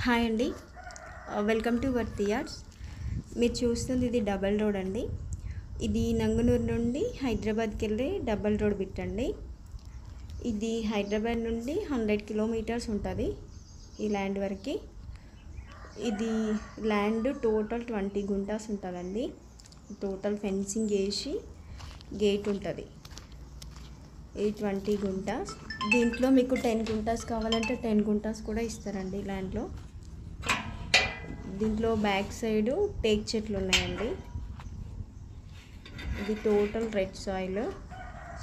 Hi అండి, welcome to వర్తి yards. మీరు చూస్తుంది ఇది డబల్ రోడ్ అండి. ఇది నంగునూరు నుండి హైదరాబాద్కి వెళ్ళే డబల్ రోడ్ బిట్ అండి. ఇది హైదరాబాద్ నుండి 100 కిలోమీటర్స్ ఉంటుంది ఈ ల్యాండ్ వరకు. ఇది ల్యాండ్ టోటల్ 20 గుంటాస్ ఉంటుందండి. టోటల్ ఫెన్సింగ్ వేసి గేట్ ఉంటుంది. ఈ 20 గుంటాస్, దీంట్లో మీకు 10 గుంటాస్ కావాలంటే 10 గుంటాస్ కూడా ఇస్తారండి ల్యాండ్లో. దీంట్లో బ్యాక్ సైడ్ టేక్ చెట్లు ఉన్నాయండి. ఇది టోటల్ రెడ్ సాయిల్,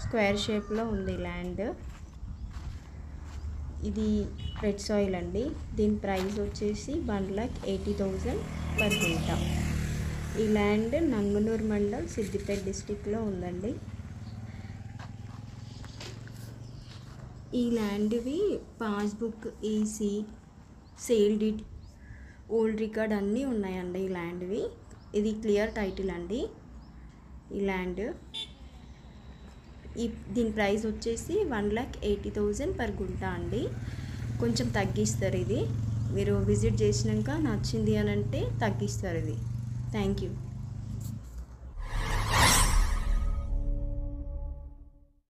స్క్వేర్ షేప్లో ఉంది ల్యాండ్. ఇది రెడ్ సాయిల్ అండి. దీని ప్రైస్ వచ్చేసి 1,80,000 పర్ గుంటా. ఈ ల్యాండ్ నంగునూరు మండల్, సిద్దిపేట డిస్టిక్లో ఉందండి. ఈ ల్యాండ్వి passbook, EC, sale deed, old record అన్నీ ఉన్నాయండి ఈ ల్యాండ్వి. ఇది క్లియర్ టైటిల్ అండి ఈ ల్యాండ్. దీని ప్రైస్ వచ్చేసి 1,80,000 పర్ గుంటా అండి. కొంచెం తగ్గిస్తారు. ఇది మీరు విజిట్ చేసినాక నచ్చింది అని అంటే తగ్గిస్తారు ఇది. Thank you.